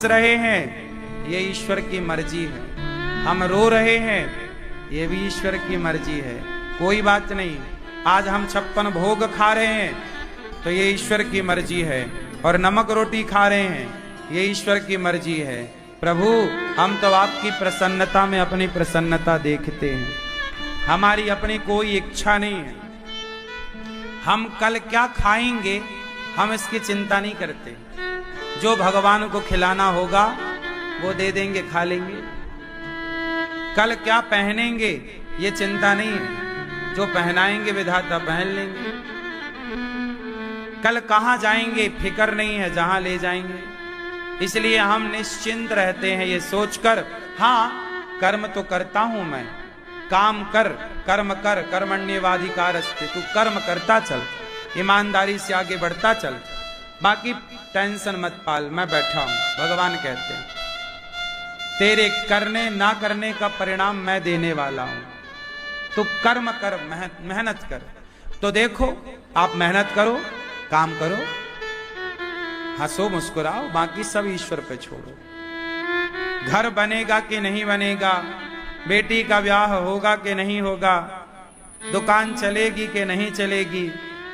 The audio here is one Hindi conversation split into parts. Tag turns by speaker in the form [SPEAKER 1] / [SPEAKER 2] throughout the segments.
[SPEAKER 1] रहे हैं ये ईश्वर की मर्जी है, हम रो रहे हैं ये भी ईश्वर की मर्जी है। कोई बात नहीं, आज हम 56 भोग खा रहे हैं तो ये ईश्वर की मर्जी है, और नमक रोटी खा रहे हैं ये ईश्वर की मर्जी है। प्रभु हम तो आपकी प्रसन्नता में अपनी प्रसन्नता देखते हैं, हमारी अपनी कोई इच्छा नहीं है। हम कल क्या खाएंगे हम इसकी चिंता नहीं करते, जो भगवान को खिलाना होगा वो दे देंगे, खा लेंगे। कल क्या पहनेंगे ये चिंता नहीं है, जो पहनाएंगे विधाता पहन लेंगे। कल कहां जाएंगे फिक्र नहीं है, जहां ले जाएंगे। इसलिए हम निश्चिंत रहते हैं ये सोचकर, हाँ कर्म तो करता हूं मैं, काम कर, कर्म कर, कर्मण्येवाधिकारस्ते, तू कर्म करता चल, ईमानदारी से आगे बढ़ता चल, बाकी टेंशन मत पाल, मैं बैठा हूं। भगवान कहते हैं तेरे करने ना करने का परिणाम मैं देने वाला हूं, तो कर्म कर, मेहनत कर। तो देखो आप मेहनत करो, काम करो, हंसो मुस्कुराओ, बाकी सब ईश्वर पे छोड़ो। घर बनेगा कि नहीं बनेगा, बेटी का ब्याह होगा कि नहीं होगा, दुकान चलेगी कि नहीं चलेगी,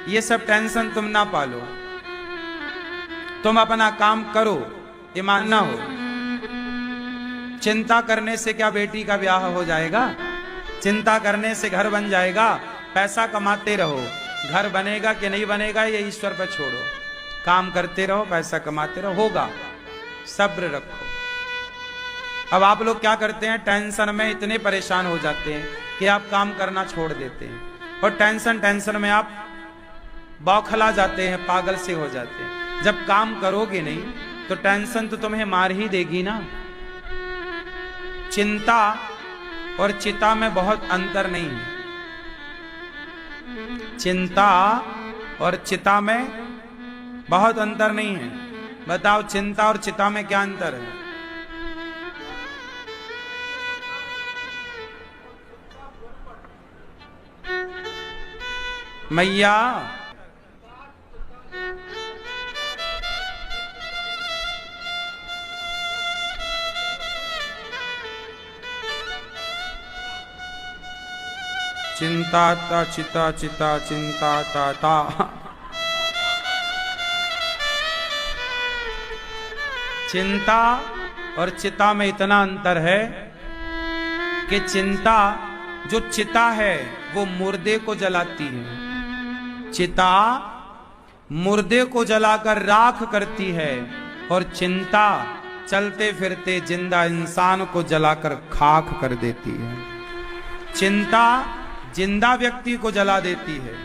[SPEAKER 1] ये सब टेंशन तुम ना पालो। तुम अपना काम करो, ईमान ना हो। चिंता करने से क्या बेटी का ब्याह हो जाएगा? चिंता करने से घर बन जाएगा? पैसा कमाते रहो, घर बनेगा कि नहीं बनेगा ये ईश्वर पर छोड़ो। काम करते रहो, पैसा कमाते रहो, होगा। सब्र रखो। अब आप लोग क्या करते हैं, टेंशन में इतने परेशान हो जाते हैं कि आप काम करना छोड़ देते हैं, और टेंशन में आप बौखला जाते हैं, पागल से हो जाते हैं। जब काम करोगे नहीं तो टेंशन तो तुम्हें मार ही देगी ना। चिंता और चिता में बहुत अंतर नहीं है, चिंता और चिता में बहुत अंतर नहीं है। बताओ चिंता और चिता में क्या अंतर है? मैया चिंता ता चिता चिता चिंता ता ता। चिंता और चिता में इतना अंतर है कि चिंता जो चिता है वो मुर्दे को जलाती है, चिता मुर्दे को जलाकर राख करती है, और चिंता चलते फिरते जिंदा इंसान को जलाकर खाक कर देती है। चिंता जिंदा व्यक्ति को जला देती है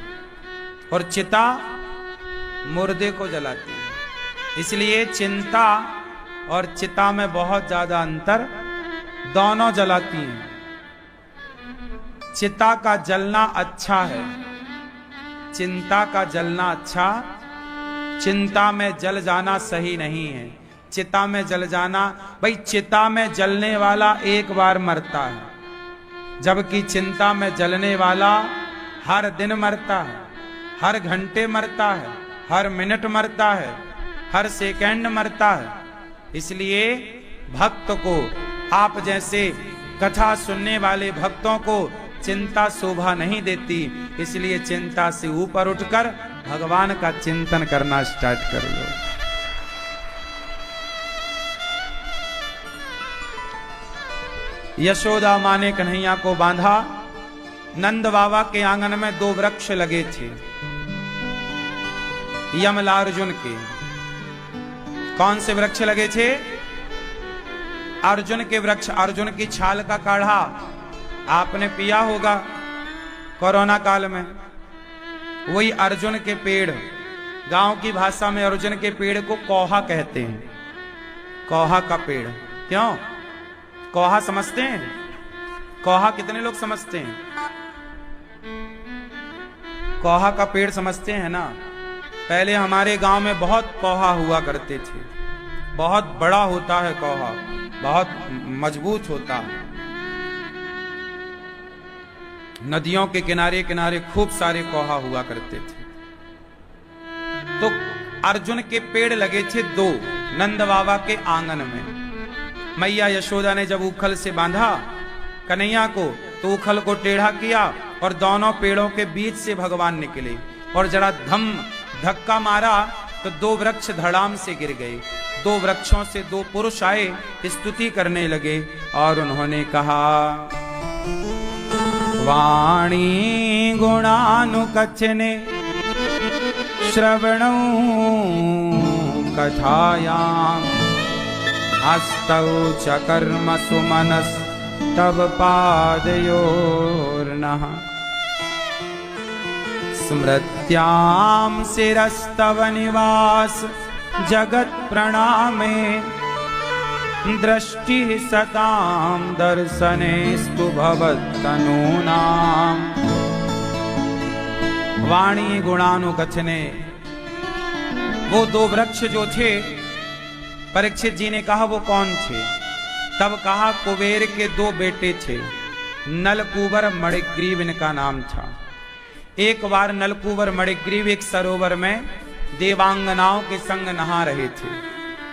[SPEAKER 1] और चिता मुर्दे को जलाती है। इसलिए चिंता और चिता में बहुत ज्यादा अंतर, दोनों जलाती हैं। चिता का जलना अच्छा है, चिंता का जलना अच्छा, चिंता में जल जाना सही नहीं है। चिता में जल जाना, भाई चिता में जलने वाला एक बार मरता है, जबकि चिंता में जलने वाला हर दिन मरता है, हर घंटे मरता है, हर मिनट मरता है, हर सेकंड मरता है। इसलिए भक्त को, आप जैसे कथा सुनने वाले भक्तों को चिंता शोभा नहीं देती। इसलिए चिंता से ऊपर उठकर भगवान का चिंतन करना स्टार्ट कर लो। यशोदा माँ ने कन्हैया को बांधा। नंद बाबा के आंगन में 2 वृक्ष लगे थे, यमलार्जुन के। कौन से वृक्ष लगे थे? अर्जुन के वृक्ष। अर्जुन की छाल का काढ़ा आपने पिया होगा कोरोना काल में। वही अर्जुन के पेड़, गांव की भाषा में अर्जुन के पेड़ को कौहा कहते हैं। कौहा का पेड़। क्यों कौहा समझते हैं? कौहा कितने लोग समझते हैं? कौहा का पेड़ समझते हैं ना? पहले हमारे गांव में बहुत कौहा हुआ करते थे, बहुत बड़ा होता है कौहा, बहुत मजबूत होता है। नदियों के किनारे किनारे खूब सारे कौहा हुआ करते थे। तो अर्जुन के पेड़ लगे थे 2, नंद बाबा के आंगन में। मैया यशोदा ने जब उखल से बांधा कन्हैया को, तो उखल को टेढ़ा किया और दोनों पेड़ों के बीच से भगवान निकले और जरा धक्का मारा तो दो वृक्ष धड़ाम से गिर गए। दो वृक्षों से दो पुरुष आए, स्तुति करने लगे और उन्होंने कहा, वाणी गुणानुकथने श्रवणौ कथायां हस्तौ च कर्मसु मनस्तव पादयोर्नः स्मृत्यां शिरस्तव निवास जगत् प्रणामे दृष्टि सतां दर्शनेस्तु भवत्तनूनाम्। वाणी गुणानुकथने, वो दो वृक्ष जो थे, परीक्षित जी ने कहा वो कौन थे? तब कहा कुबेर के दो बेटे थे, नलकूबर मणिग्रीव इनका नाम था। एक बार नलकूबर मणिग्रीव एक सरोवर में देवांगनाओं के संग नहा रहे थे।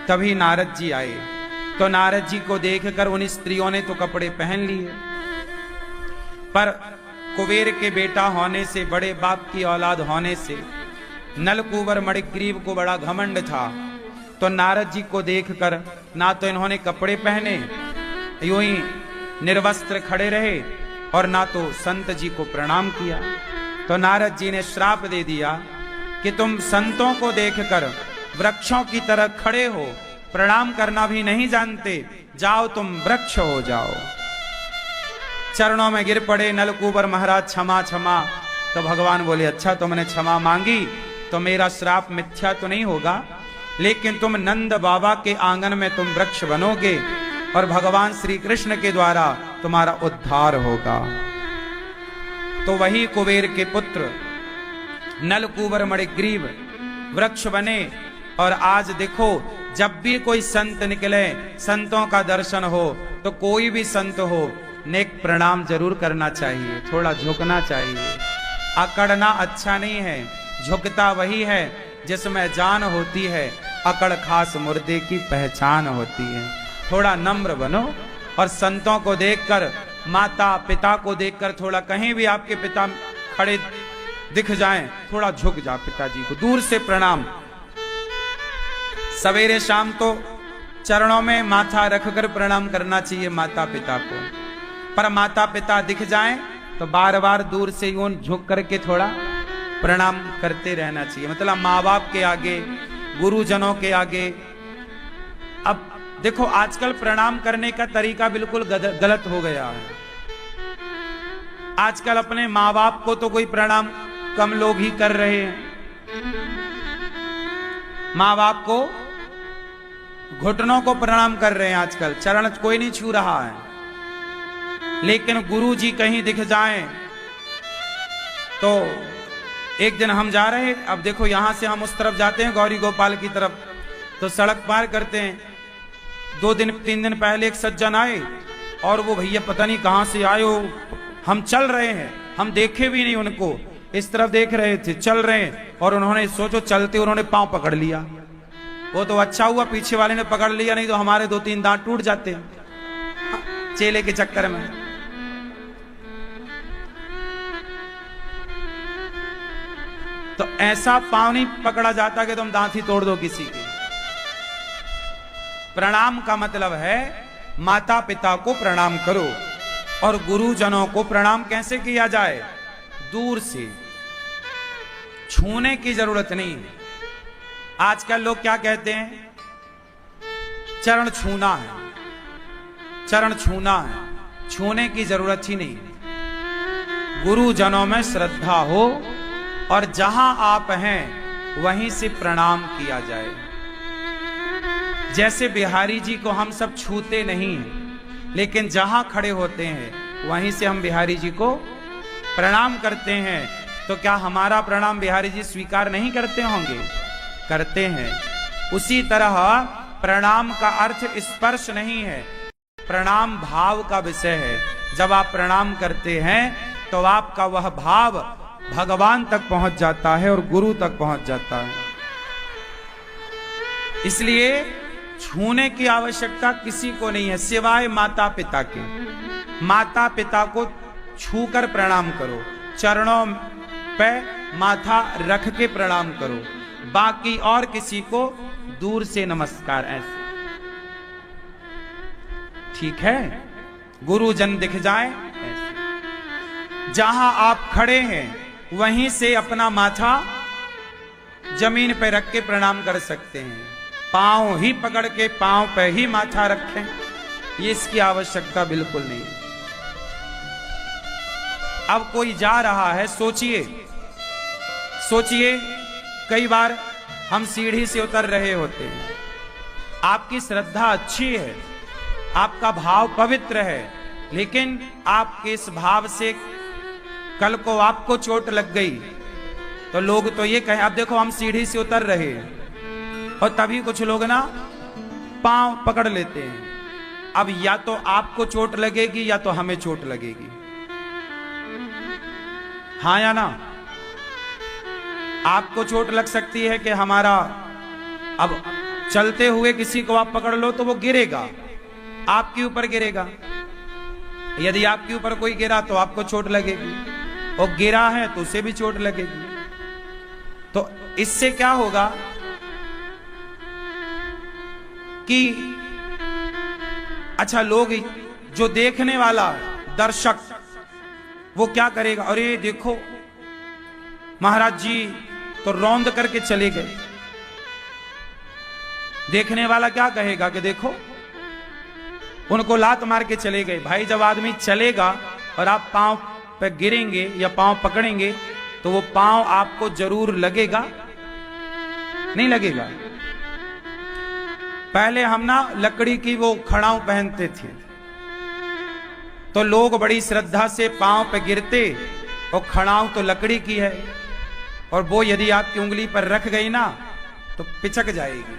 [SPEAKER 1] तभी नारद जी आए, तो नारद जी को देखकर उन स्त्रियों ने तो कपड़े पहन लिए, पर कुबेर के बेटा होने से, बड़े बाप की औलाद होने से नलकूबर मणिग्रीव को बड़ा घमंड था। तो नारद जी को देखकर ना तो इन्होंने कपड़े पहने, यूं ही निर्वस्त्र खड़े रहे और ना तो संत जी को प्रणाम किया। तो नारद जी ने श्राप दे दिया कि तुम संतों को देखकर वृक्षों की तरह खड़े हो, प्रणाम करना भी नहीं जानते, जाओ तुम वृक्ष हो जाओ। चरणों में गिर पड़े नलकूबर महाराज, क्षमा क्षमा। तो भगवान बोले, अच्छा तुमने क्षमा मांगी तो मेरा श्राप मिथ्या तो नहीं होगा, लेकिन तुम नंद बाबा के आंगन में तुम वृक्ष बनोगे और भगवान श्री कृष्ण के द्वारा तुम्हारा उद्धार होगा। तो वही कुबेर के पुत्र नलकूबर मणिग्रीव वृक्ष बने। और आज देखो, जब भी कोई संत निकले, संतों का दर्शन हो, तो कोई भी संत हो, नेक प्रणाम जरूर करना चाहिए, थोड़ा झुकना चाहिए। अकड़ना अच्छा नहीं है, झुकता वही है जिसमें जान होती है, अकड़ खास मुर्दे की पहचान होती है। थोड़ा नम्र बनो और संतों को देखकर, माता पिता को देखकर, थोड़ा कहीं भी आपके पिता खड़े दिख जाएं, थोड़ा झुक जा पिताजी को, दूर से प्रणाम। सवेरे शाम तो चरणों में माथा रखकर प्रणाम करना चाहिए माता पिता को, पर माता पिता दिख जाएं तो बार बार दूर से यूं झुक करके थोड़ा प्रणाम करते रहना चाहिए। मतलब माँ बाप के आगे, गुरुजनों के आगे। अब देखो, आजकल प्रणाम करने का तरीका बिल्कुल गलत हो गया है। आजकल अपने माँ बाप को तो कोई प्रणाम कम लोग ही कर रहे हैं। माँ बाप को घुटनों को प्रणाम कर रहे हैं आजकल, चरण कोई नहीं छू रहा है। लेकिन गुरु जी कहीं दिख जाएं तो, एक दिन हम जा रहे, अब देखो यहां से हम उस तरफ जाते हैं गौरी गोपाल की तरफ, तो सड़क पार करते हैं। 2-3 दिन पहले एक सज्जन आए और वो भैया पता नहीं कहां से आए हो, हम चल रहे हैं, हम देखे भी नहीं उनको, इस तरफ देख रहे थे, चल रहे हैं, और उन्होंने सोचो चलते उन्होंने पांव पकड़ लिया। वो तो अच्छा हुआ पीछे वाले ने पकड़ लिया, नहीं तो हमारे 2-3 दांत टूट जाते चेले के चक्कर में। तो ऐसा पांव नहीं पकड़ा जाता कि तुम दांत ही तोड़ दो किसी के। प्रणाम का मतलब है माता पिता को प्रणाम करो, और गुरुजनों को प्रणाम कैसे किया जाए? दूर से, छूने की जरूरत नहीं। आजकल लोग क्या कहते हैं? चरण छूना है, चरण छूना है, छूने की जरूरत ही नहीं। गुरुजनों में श्रद्धा हो और जहां आप हैं वहीं से प्रणाम किया जाए। जैसे बिहारी जी को हम सब छूते नहीं हैं, लेकिन जहां खड़े होते हैं वहीं से हम बिहारी जी को प्रणाम करते हैं। तो क्या हमारा प्रणाम बिहारी जी स्वीकार नहीं करते होंगे? करते हैं। उसी तरह प्रणाम का अर्थ स्पर्श नहीं है, प्रणाम भाव का विषय है। जब आप प्रणाम करते हैं तो आपका वह भाव भगवान तक पहुंच जाता है और गुरु तक पहुंच जाता है। इसलिए छूने की आवश्यकता किसी को नहीं है सिवाय माता पिता के। माता पिता को छूकर प्रणाम करो, चरणों पे माथा रख के प्रणाम करो, बाकी और किसी को दूर से नमस्कार ऐसे, ठीक है। गुरुजन दिख जाए ऐसे। जहां आप खड़े हैं वहीं से अपना माथा जमीन पे रख के प्रणाम कर सकते हैं। पांव ही पकड़ के पांव पे ही माथा रखें, ये इसकी आवश्यकता बिल्कुल नहीं। अब कोई जा रहा है, सोचिए सोचिए, कई बार हम सीढ़ी से उतर रहे होते हैं, आपकी श्रद्धा अच्छी है, आपका भाव पवित्र है, लेकिन आपके इस भाव से कल को आपको चोट लग गई तो लोग तो ये कहें, अब देखो हम सीढ़ी से उतर रहे हैं, और तभी कुछ लोग ना पांव पकड़ लेते हैं। अब या तो आपको चोट लगेगी या तो हमें चोट लगेगी, हाँ या ना। आपको चोट लग सकती है कि हमारा, अब चलते हुए किसी को आप पकड़ लो तो वो गिरेगा, आपके ऊपर गिरेगा। यदि आपके ऊपर कोई गिरा तो आपको चोट लगेगी, और गिरा है तो उसे भी चोट लगेगी। तो इससे क्या होगा कि अच्छा, लोग जो देखने वाला दर्शक वो क्या करेगा, अरे देखो महाराज जी तो रौंद करके चले गए। देखने वाला क्या कहेगा कि देखो उनको लात मार के चले गए। भाई जब आदमी चलेगा और आप पांव पे गिरेंगे या पांव पकड़ेंगे तो वो पांव आपको जरूर लगेगा, नहीं लगेगा। पहले हम ना लकड़ी की वो खड़ाऊ पहनते थे तो लोग बड़ी श्रद्धा से पांव पे गिरते, और खड़ाऊ तो लकड़ी की है, और वो यदि आपकी उंगली पर रख गई ना तो पिचक जाएगी।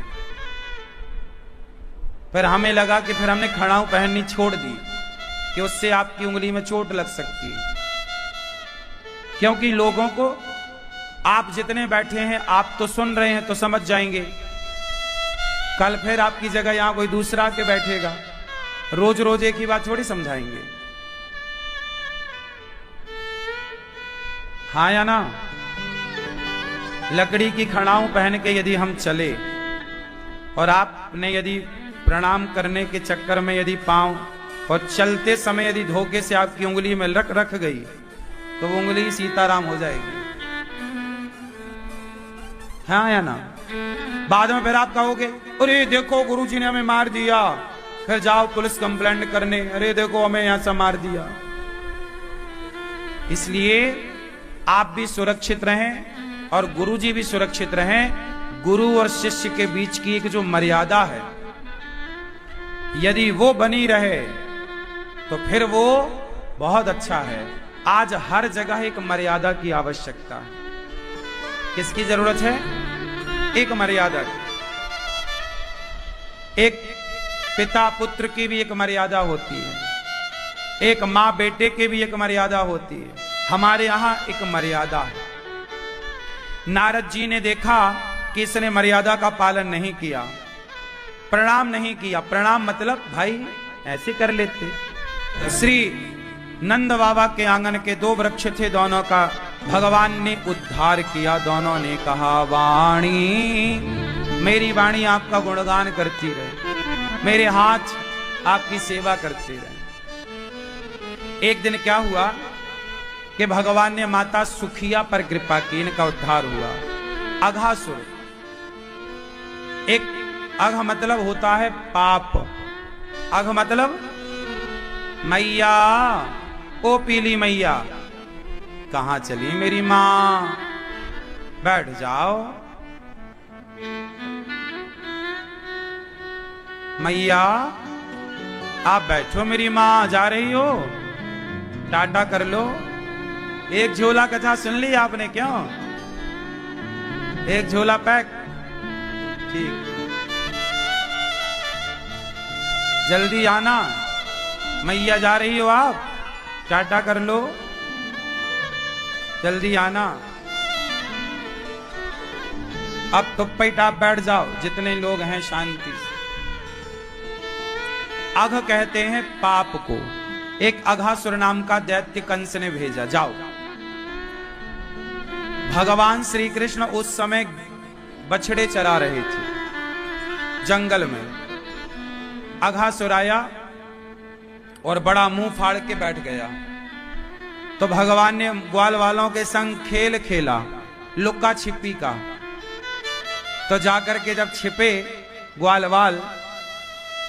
[SPEAKER 1] फिर हमें लगा कि फिर हमने खड़ाऊ पहननी छोड़ दी कि उससे आपकी उंगली में चोट लग सकती है, क्योंकि लोगों को आप जितने बैठे हैं आप तो सुन रहे हैं तो समझ जाएंगे, कल फिर आपकी जगह यहां कोई दूसरा आके बैठेगा, रोज रोज एक ही बात थोड़ी समझाएंगे, हाँ या ना। लकड़ी की खड़ाऊ पहन के यदि हम चले और आपने यदि प्रणाम करने के चक्कर में यदि पांव और चलते समय यदि धोखे से आपकी उंगली में रख गई तो वो उंगली सीताराम हो जाएगी, हाँ या ना। बाद में फिर आप कहोगे अरे देखो गुरुजी ने हमें मार दिया, फिर जाओ पुलिस कंप्लेंट करने, अरे देखो हमें यहां से मार दिया। इसलिए आप भी सुरक्षित रहें और गुरुजी भी सुरक्षित रहें। गुरु और शिष्य के बीच की एक जो मर्यादा है यदि वो बनी रहे तो फिर वो बहुत अच्छा है। आज हर जगह एक मर्यादा की आवश्यकता है। किसकी जरूरत है? एक मर्यादा की। एक पिता पुत्र की भी एक मर्यादा होती है, एक मां बेटे की भी एक मर्यादा होती है। हमारे यहां एक मर्यादा है। नारद जी ने देखा कि इसने मर्यादा का पालन नहीं किया, प्रणाम नहीं किया। प्रणाम मतलब भाई ऐसे कर लेते। श्री नंद बाबा के आंगन के दो वृक्ष थे, दोनों का भगवान ने उद्धार किया। दोनों ने कहा वाणी, मेरी वाणी आपका गुणगान करती रहे, मेरे हाथ आपकी सेवा करते रहे। एक दिन क्या हुआ कि भगवान ने माता सुखिया पर कृपा की, इनका उद्धार हुआ। अघासुर, एक अघ मतलब होता है पाप, अघ मतलब मैया, ओ पीली मैया, कहां चली मेरी मां, बैठ जाओ मैया, आप बैठो, मेरी मां जा रही हो, टाटा कर लो। एक झोला कथा सुन ली आपने? क्यों? एक झोला पैक, ठीक, जल्दी आना, मैया जा रही हो आप, टाटा कर लो, जल्दी आना। अब तो पैट आप बैठ जाओ, जितने लोग हैं शांति से। अघ कहते हैं पाप को। एक अघासुर नाम का दैत्य कंस ने भेजा, जाओ। भगवान श्री कृष्ण उस समय बछड़े चरा रहे थे जंगल में। अघासुर आया और बड़ा मुंह फाड़ के बैठ गया। तो भगवान ने ग्वाल वालों के संग खेल खेला लुक्का छिपी का। तो जाकर के जब छिपे ग्वाल वाल,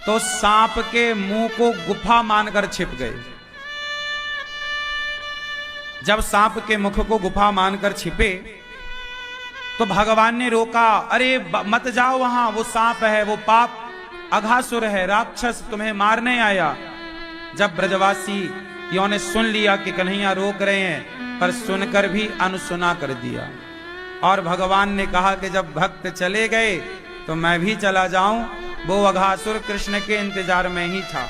[SPEAKER 1] तो सांप के मुंह को गुफा मानकर छिप गए। जब सांप के मुख को गुफा मानकर छिपे तो भगवान ने रोका, अरे मत जाओ वहां, वो सांप है, वो पाप अघासुर है, राक्षस तुम्हें मारने आया। जब ब्रजवासियों ने सुन लिया कि कन्हैया रोक रहे हैं, पर सुनकर भी अनसुना कर दिया। और भगवान ने कहा कि जब भक्त चले गए तो मैं भी चला जाऊं। वो अघासुर कृष्ण के इंतजार में ही था।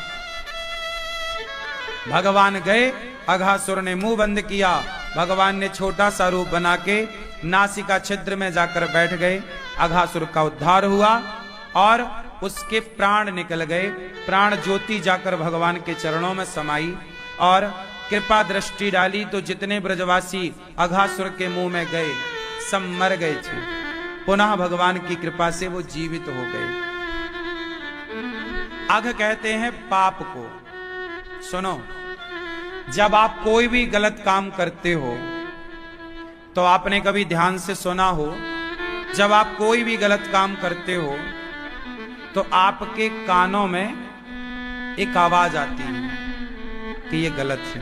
[SPEAKER 1] भगवान गए, अघासुर ने मुंह बंद किया। भगवान ने छोटा सा रूप बना के नासिका छिद्र में जाकर बैठ गए। अघासुर का उद्धार हुआ और उसके प्राण निकल गए। प्राण ज्योति जाकर भगवान के चरणों में समाई और कृपा दृष्टि डाली तो जितने ब्रजवासी अघासुर के मुंह में गए सब मर गए थे। पुनः भगवान की कृपा से वो जीवित हो गए। अघ कहते हैं पाप को। सुनो, जब आप कोई भी गलत काम करते हो तो आपने कभी ध्यान से सुना हो, जब आप कोई भी गलत काम करते हो तो आपके कानों में एक आवाज आती है कि ये गलत है।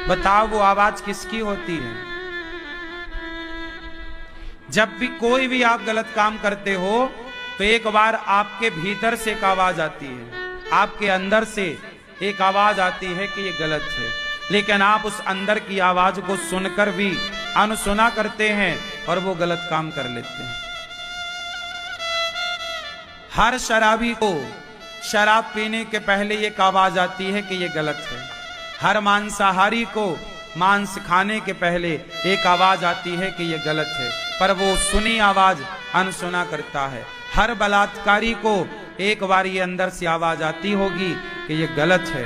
[SPEAKER 1] बताओ वो आवाज किसकी होती है? जब भी कोई भी आप गलत काम करते हो तो एक बार आपके भीतर से एक आवाज आती है, आपके अंदर से एक आवाज आती है कि ये गलत है। लेकिन आप उस अंदर की आवाज को सुनकर भी अनसुना करते हैं और वो गलत काम कर लेते हैं। हर शराबी को शराब पीने के पहले एक आवाज आती है कि ये गलत है। हर मांसाहारी को मांस खाने के पहले एक आवाज आती है कि ये गलत है, पर वो सुनी आवाज अनसुना करता है। हर बलात्कारी को एक बार ये अंदर से आवाज आती होगी कि ये गलत है,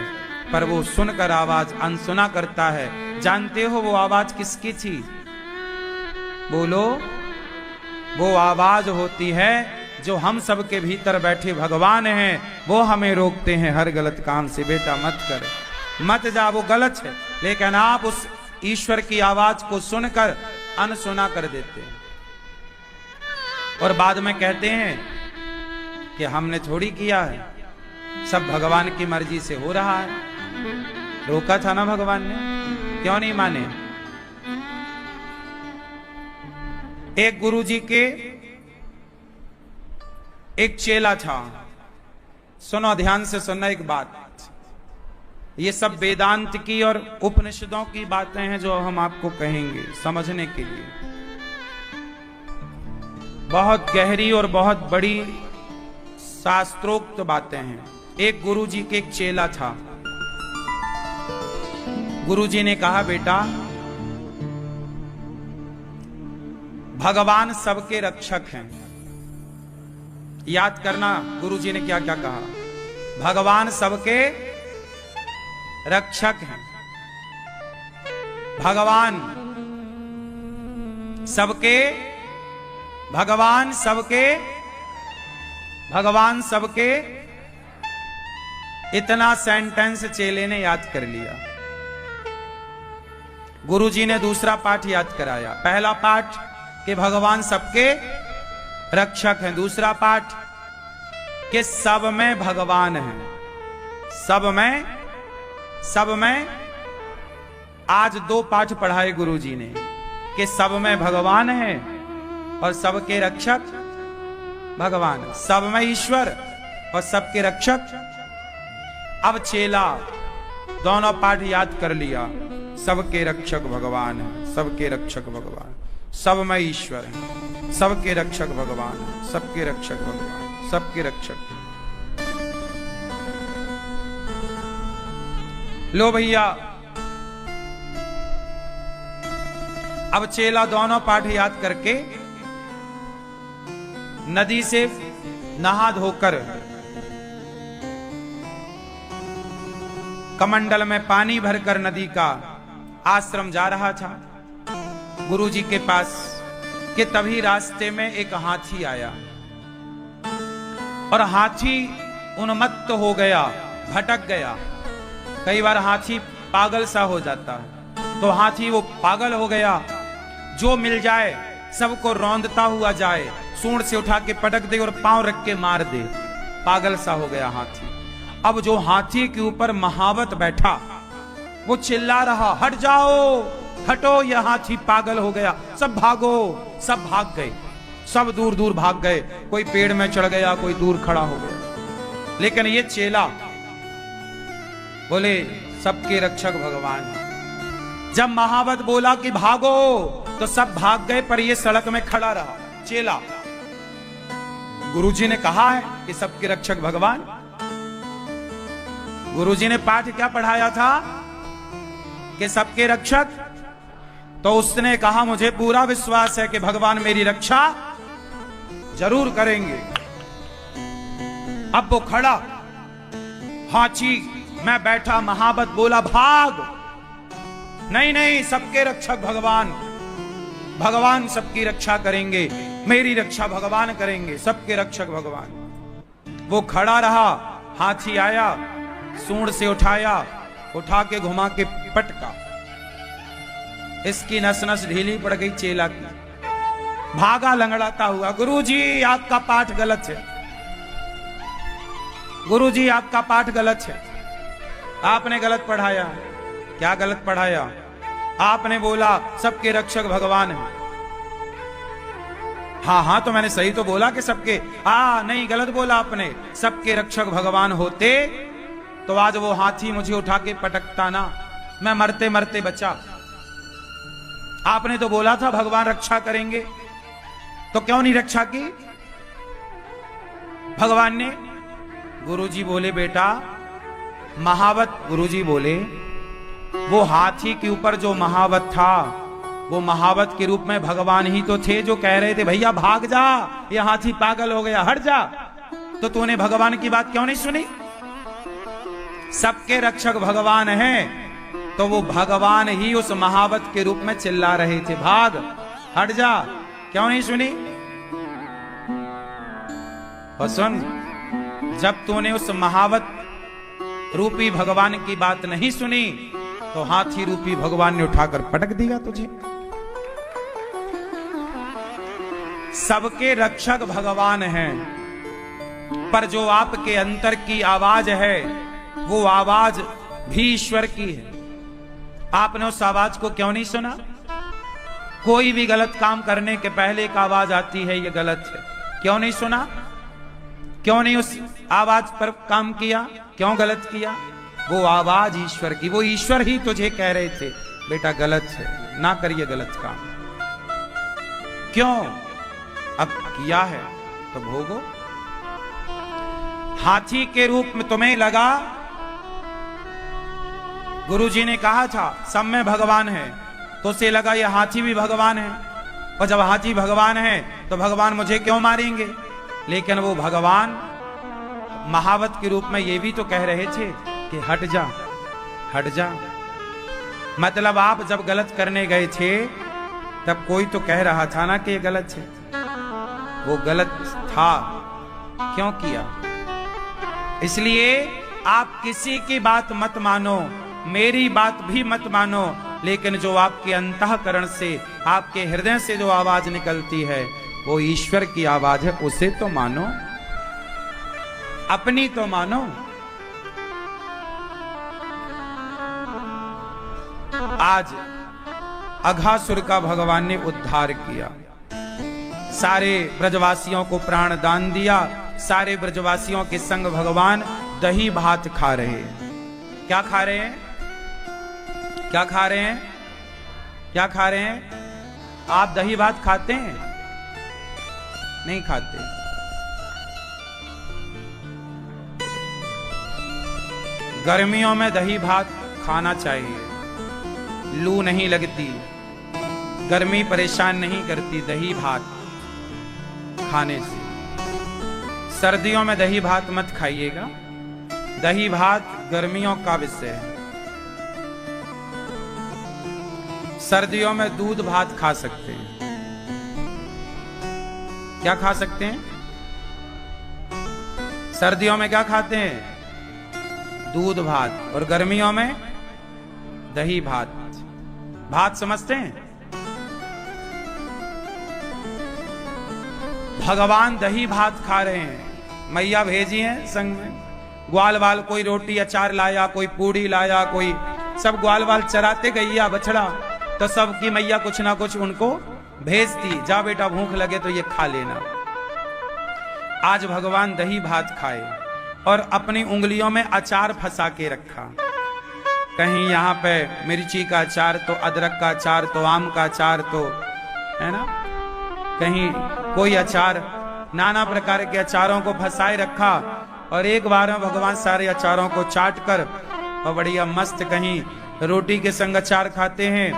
[SPEAKER 1] पर वो सुनकर आवाज अनसुना करता है। जानते हो वो आवाज किसकी थी? बोलो। वो आवाज होती है जो हम सबके भीतर बैठे भगवान हैं, वो हमें रोकते हैं हर गलत काम से। बेटा मत कर, मत जा, वो गलत है। लेकिन आप उस ईश्वर की आवाज को सुनकर अनसुना कर देते हैं और बाद में कहते हैं कि हमने थोड़ी किया है, सब भगवान की मर्जी से हो रहा है। रोका था ना भगवान ने, क्यों नहीं माने? एक गुरुजी के एक चेला था। सुनो, ध्यान से सुनना एक बात। ये सब वेदांत की और उपनिषदों की बातें हैं जो हम आपको कहेंगे समझने के लिए। बहुत गहरी और बहुत बड़ी शास्त्रोक्त बातें हैं। एक गुरुजी के एक चेला था। गुरुजी ने कहा, बेटा भगवान सबके रक्षक हैं। याद करना गुरुजी ने क्या क्या कहा। भगवान सबके रक्षक हैं। भगवान सबके, भगवान सबके, भगवान सबके। इतना सेंटेंस चेले ने याद कर लिया। गुरुजी ने दूसरा पाठ याद कराया। पहला पाठ कि भगवान सबके रक्षक हैं। दूसरा पाठ कि सब में भगवान है। सब में, सब में। आज दो पाठ पढ़ाए गुरुजी ने कि सब में भगवान है और सबके रक्षक भगवान। सब में ईश्वर और सबके रक्षक। अब चेला दोनों पाठ याद कर लिया। सबके रक्षक भगवान है, सबके रक्षक भगवान। सब में ईश्वर है, सबके रक्षक भगवान है, सबके रक्षक भगवान, सबके रक्षक। लो भैया, अब चेला दोनों पाठ याद करके नदी से नहा धोकर कमंडल में पानी भरकर नदी का आश्रम जा रहा था गुरुजी के पास कि तभी रास्ते में एक हाथी आया और हाथी उन्मत्त हो गया, भटक गया। कई बार हाथी पागल सा हो जाता है, तो हाथी वो पागल हो गया, जो मिल जाए सबको रौंदता हुआ जाए, सूंड से उठा के पटक दे और पांव रख के मार दे, पागल सा हो गया हाथी। अब जो हाथी के ऊपर महावत बैठा वो चिल्ला रहा, हट जाओ, हटो, यह हाथी पागल हो गया, सब भागो। सब भाग गए, सब दूर दूर भाग गए, कोई पेड़ में चढ़ गया, कोई दूर खड़ा हो गया। लेकिन ये चेला बोले सबके रक्षक भगवान। जब महावत बोला कि भागो तो सब भाग गए, पर ये सड़क में खड़ा रहा चेला। गुरुजी ने कहा है कि सबके रक्षक भगवान। गुरुजी ने पाठ क्या पढ़ाया था कि सबके रक्षक, तो उसने कहा मुझे पूरा विश्वास है कि भगवान मेरी रक्षा जरूर करेंगे। अब वो खड़ा, हाथी मैं बैठा, महावत बोला भाग, नहीं नहीं, सबके रक्षक भगवान, भगवान सबकी रक्षा करेंगे, मेरी रक्षा भगवान करेंगे, सबके रक्षक भगवान। वो खड़ा रहा, हाथी आया, सूंड से उठाया, उठा के घुमा के पटका, इसकी नस नस ढीली पड़ गई चेला की। भागा लंगड़ाता हुआ, गुरुजी आपका पाठ गलत है, गुरुजी आपका पाठ गलत है, आपने गलत पढ़ाया। क्या गलत पढ़ाया? आपने बोला सबके रक्षक भगवान है। हाँ हाँ, तो मैंने सही तो बोला कि सबके, नहीं गलत बोला आपने, सबके रक्षक भगवान होते तो आज वो हाथी मुझे उठा के पटकता ना, मैं मरते मरते बचा। आपने तो बोला था भगवान रक्षा करेंगे, तो क्यों नहीं रक्षा की भगवान ने? गुरुजी बोले बेटा, महावत, गुरुजी बोले वो हाथी के ऊपर जो महावत था, वो महावत के रूप में भगवान ही तो थे, जो कह रहे थे भैया भाग जा, ये हाथी पागल हो गया, हट जा। तो तूने भगवान की बात क्यों नहीं सुनी? सबके रक्षक भगवान हैं, तो वो भगवान ही उस महावत के रूप में चिल्ला रहे थे, भाग, हट जा, क्यों नहीं सुनी? और सुन, जब तूने उस महावत रूपी भगवान की बात नहीं सुनी तो हाथी रूपी भगवान ने उठाकर पटक दिया तुझे। सबके रक्षक भगवान हैं, पर जो आपके अंतर की आवाज है वो आवाज भी ईश्वर की है। आपने उस आवाज को क्यों नहीं सुना? कोई भी गलत काम करने के पहले एक आवाज आती है, ये गलत है, क्यों नहीं सुना? क्यों नहीं उस आवाज पर काम किया? क्यों गलत किया? वो आवाज ईश्वर की, वो ईश्वर ही तुझे कह रहे थे बेटा गलत है, ना करिए गलत काम। क्यों? अब किया है तो भोगो। हाथी के रूप में तुम्हें लगा, गुरुजी ने कहा था सब में भगवान है, तो उसे लगा ये हाथी भी भगवान है, और जब हाथी भगवान है तो भगवान मुझे क्यों मारेंगे? लेकिन वो भगवान महावत के रूप में ये भी तो कह रहे थे कि हट जा, हट जा। मतलब आप जब गलत करने गए थे तब कोई तो कह रहा था ना कि ये गलत है, वो गलत था, क्यों किया? इसलिए आप किसी की बात मत मानो, मेरी बात भी मत मानो, लेकिन जो आपके अंतःकरण से, आपके हृदय से जो आवाज निकलती है वो ईश्वर की आवाज है, उसे तो मानो, अपनी तो मानो। आज अघासुर का भगवान ने उद्धार किया, सारे ब्रजवासियों को प्राण दान दिया, सारे ब्रजवासियों के संग भगवान दही भात खा रहे हैं। क्या खा रहे हैं? क्या खा रहे हैं? क्या खा रहे हैं? आप दही भात खाते हैं? नहीं खाते। गर्मियों में दही भात खाना चाहिए, लू नहीं लगती, गर्मी परेशान नहीं करती दही भात खाने से। सर्दियों में दही भात मत खाइएगा, दही भात गर्मियों का विषय है। सर्दियों में दूध भात खा सकते हैं। क्या खा सकते हैं? सर्दियों में क्या खाते हैं? दूध भात। और गर्मियों में दही भात। भात समझते हैं? भगवान दही भात खा रहे हैं। मैया भेजी हैं संग में। ग्वाल वाल कोई रोटी अचार लाया, कोई पूड़ी लाया, कोई सब ग्वाल वाल चराते गैया बछड़ा, तो सबकी मैया कुछ ना कुछ उनको भेजती, जा बेटा भूख लगे तो ये खा लेना। आज भगवान दही भात खाए और अपनी उंगलियों में अचार फंसा के रखा। कहीं यहाँ पे मिर्ची का अचार, तो अदरक का अचार, तो आम का अचार, तो है ना, कहीं कोई अचार, नाना प्रकार के अचारों को फंसाए रखा। और एक बार में भगवान सारे अचारों को चाट कर और बढ़िया मस्त कहीं रोटी के संग अचार खाते हैं,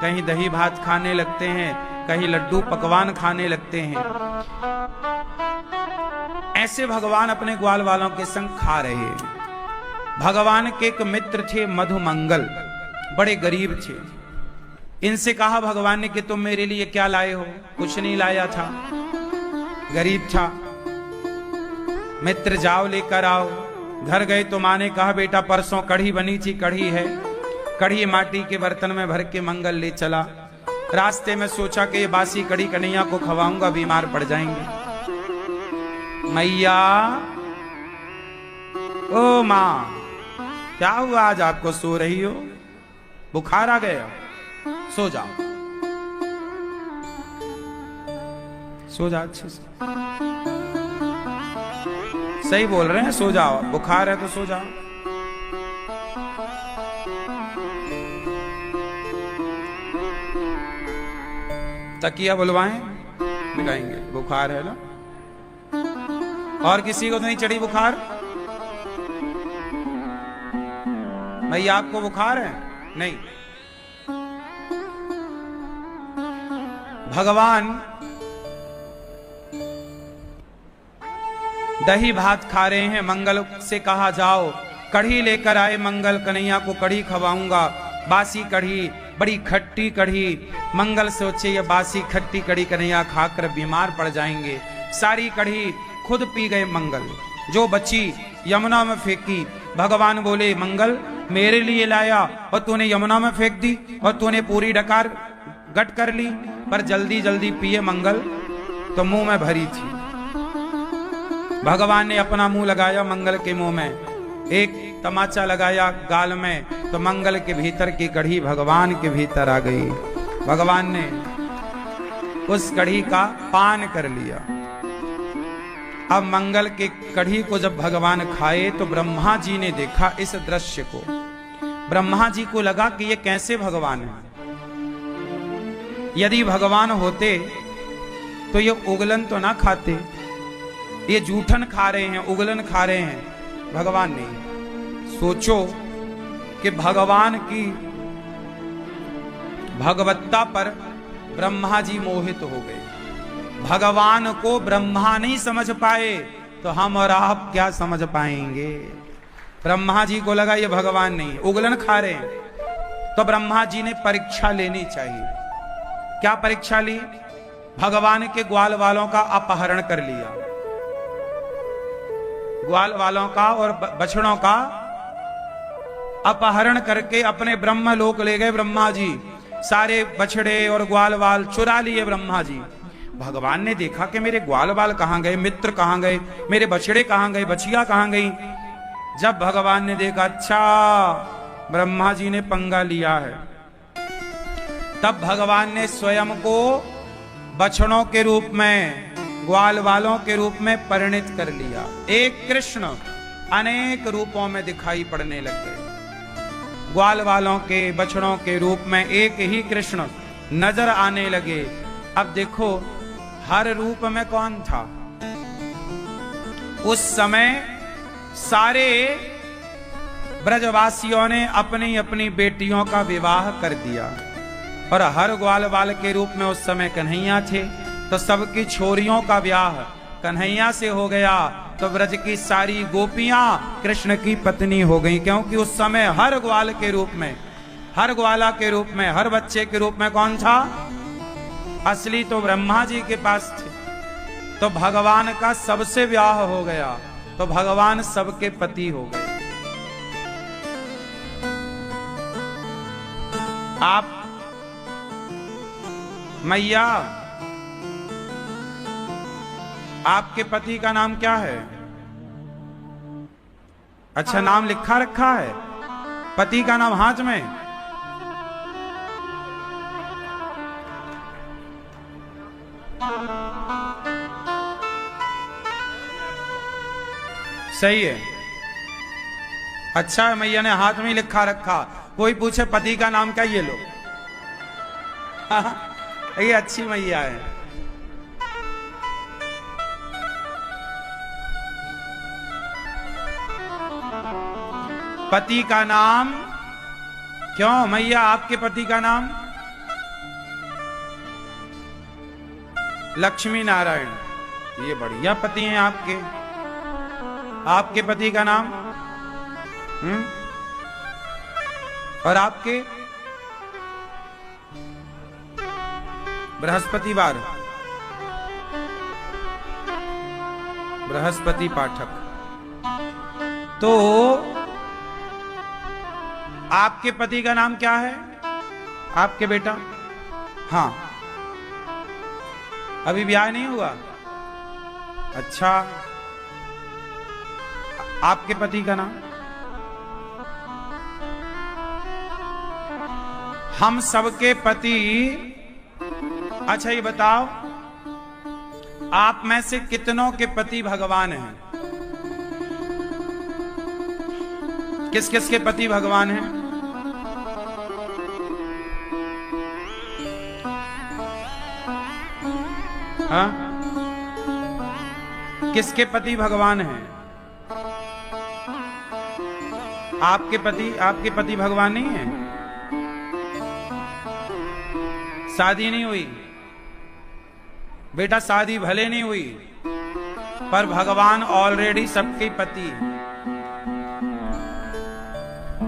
[SPEAKER 1] कहीं दही भात खाने लगते हैं, कहीं लड्डू पकवान खाने लगते हैं। ऐसे भगवान अपने ग्वाल वालों के संग खा रहे हैं। भगवान के एक मित्र थे मधुमंगल, बड़े गरीब थे। इनसे कहा भगवान ने कि तुम मेरे लिए क्या लाए हो? कुछ नहीं लाया था, गरीब था। मित्र जाओ लेकर आओ। घर गए तो माँ ने कहा बेटा परसों कढ़ी बनी थी, कढ़ी है। कढ़ी माटी के बर्तन में भर के मंगल ले चला। रास्ते में सोचा कि ये बासी कढ़ी कन्हैया को खवाऊंगा, बीमार पड़ जाएंगे। मैया, ओ माँ, क्या हुआ आज आपको? सो रही हो? बुखार आ गया? सो जाओ, सो जाओ अच्छे से। सही बोल रहे हैं, सो जाओ। बुखार है तो सो जाओ। तकिया बुलवाएं, मिलाएंगे। बुखार है ना? और किसी को तो नहीं चढ़ी बुखार? भैया आपको बुखार है? नहीं। भगवान दही भात खा रहे हैं। मंगल से कहा जाओ कढ़ी लेकर आए, मंगल कन्हैया को कढ़ी खवाऊंगा। बासी कढ़ी, बड़ी खट्टी कढ़ी। मंगल सोचे ये बासी खट्टी कढ़ी कन्हैया खाकर बीमार पड़ जाएंगे। सारी कढ़ी खुद पी गए मंगल। जो बची यमुना में फेंकी। भगवान बोले मंगल मेरे लिए लाया और तूने यमुना में फेंक दी, और तूने पूरी डकार गट कर ली। पर जल्दी जल्दी पिए मंगल, तो मुंह में भरी थी। भगवान ने अपना मुंह लगाया मंगल के मुंह में, एक तमाचा लगाया गाल में, तो मंगल के भीतर की कढ़ी भगवान के भीतर आ गई। भगवान ने उस कढ़ी का पान कर लिया। अब मंगल के कढ़ी को जब भगवान खाए तो ब्रह्मा जी ने देखा इस दृश्य को। ब्रह्मा जी को लगा कि ये कैसे भगवान है? यदि भगवान होते तो ये उगलन तो ना खाते। ये जूठन खा रहे हैं, उगलन खा रहे हैं। भगवान नहीं। सोचो कि भगवान की भगवत्ता पर ब्रह्मा जी मोहित हो गए। भगवान को ब्रह्मा नहीं समझ पाए तो हम और आप क्या समझ पाएंगे? ब्रह्मा जी को लगा ये भगवान नहीं, उगलन खा रहे हैं। तो ब्रह्मा जी ने परीक्षा लेनी चाहिए। क्या परीक्षा ली? भगवान के ग्वाल वालों का अपहरण कर लिया। ग्वाल वालों का और बछड़ों का अपहरण करके अपने ब्रह्मलोक ले गए ब्रह्मा जी। सारे बछड़े और ग्वाल वाल चुरा लिए ब्रह्मा जी। भगवान ने देखा कि मेरे ग्वाल वाल कहां गए, मित्र कहां गए, मेरे बछड़े कहां गए, बछिया कहां गई। जब भगवान ने देखा अच्छा ब्रह्मा जी ने पंगा लिया है, तब भगवान ने स्वयं को बछड़ों के रूप में, ग्वाल वालों के रूप में परिणित कर लिया। एक कृष्ण अनेक रूपों में दिखाई पड़ने लग गए। ग्वाल वालों के, बछड़ों के रूप में एक ही कृष्ण नजर आने लगे। अब देखो हर रूप में कौन था? उस समय सारे ब्रजवासियों ने अपनी अपनी बेटियों का विवाह कर दिया और हर ग्वाल वाल के रूप में उस समय कन्हैया थे, तो सबकी छोरियों का ब्याह कन्हैया से हो गया। तो ब्रज की सारी गोपियां कृष्ण की पत्नी हो गई, क्योंकि उस समय हर ग्वाल के रूप में, हर ग्वाला के रूप में, हर बच्चे के रूप में कौन था? असली तो ब्रह्मा जी के पास थे। तो भगवान का सबसे ब्याह हो गया, तो भगवान सबके पति हो गए। आप मैया, आपके पति का नाम क्या है? अच्छा, नाम लिखा रखा है? पति का नाम हाथ में? सही है, अच्छा है, मैया ने हाथ में लिखा रखा। कोई पूछे पति का नाम क्या, ये लो। ये अच्छी मैया है। पति का नाम क्यों मैया? आपके पति का नाम लक्ष्मी नारायण, ये बढ़िया पति हैं आपके। आपके पति का नाम और आपके? बृहस्पतिवार, बृहस्पति पाठक। तो आपके पति का नाम क्या है? आपके बेटा? हाँ, अभी ब्याह नहीं हुआ? अच्छा, आपके पति का नाम? हम सबके पति। अच्छा, ये बताओ, आप में से कितनों के पति भगवान हैं? किस किस के पति भगवान हैं? हाँ, किसके पति भगवान हैं? आपके पति भगवान नहीं है? शादी नहीं हुई? बेटा, शादी भले नहीं हुई, पर भगवान ऑलरेडी सबके पति।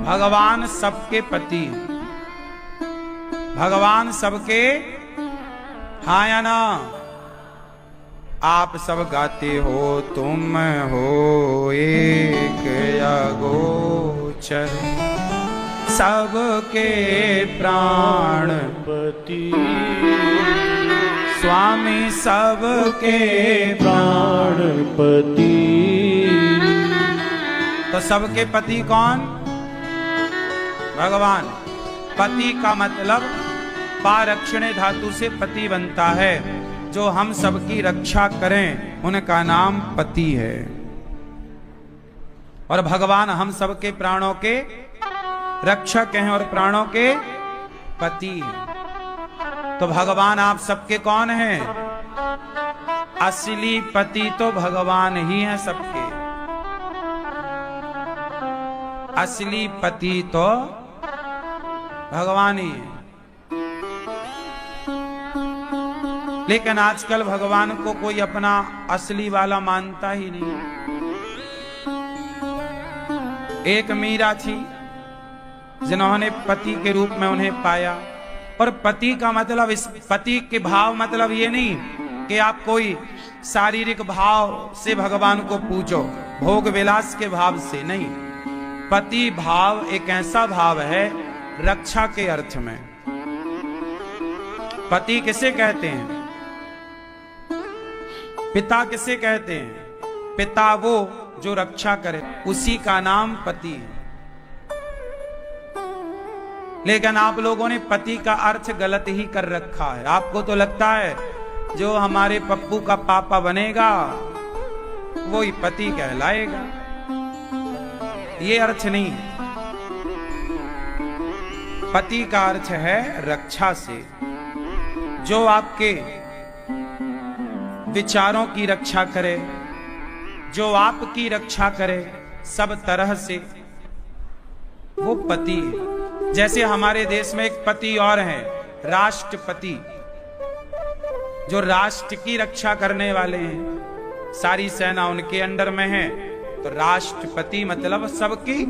[SPEAKER 1] भगवान सबके पति, भगवान सबके। हाँ या ना? आप सब गाते हो, तुम हो एक अगोचर, सबके प्राणपति, स्वामी सबके प्राणपति। तो सबके पति कौन? भगवान। पति का मतलब पारक्षणे धातु से पति बनता है, जो हम सबकी रक्षा करें, उनका नाम पति है। और भगवान हम सबके प्राणों के रक्षक हैं और प्राणों के पति हैं। तो भगवान आप सबके कौन हैं? असली पति तो भगवान ही हैं सबके। असली पति तो भगवान ही है। लेकिन आजकल भगवान को कोई अपना असली वाला मानता ही नहीं। एक मीरा थी जिन्होंने पति के रूप में उन्हें पाया। और पति का मतलब, इस पति के भाव मतलब ये नहीं कि आप कोई शारीरिक भाव से भगवान को पूजो, भोग विलास के भाव से नहीं। पति भाव एक ऐसा भाव है रक्षा के अर्थ में। पति किसे कहते हैं? पिता किसे कहते हैं? पिता वो जो रक्षा करे, उसी का नाम पति है। लेकिन आप लोगों ने पति का अर्थ गलत ही कर रखा है। आपको तो लगता है जो हमारे पप्पू का पापा बनेगा वो ही पति कहलाएगा। ये अर्थ नहीं है। पति का अर्थ है रक्षा से, जो आपके विचारों की रक्षा करे, जो आपकी रक्षा करे सब तरह से, वो पति है। जैसे हमारे देश में एक पति और है, राष्ट्रपति, जो राष्ट्र की रक्षा करने वाले हैं, सारी सेना उनके अंडर में है। तो राष्ट्रपति मतलब सबकी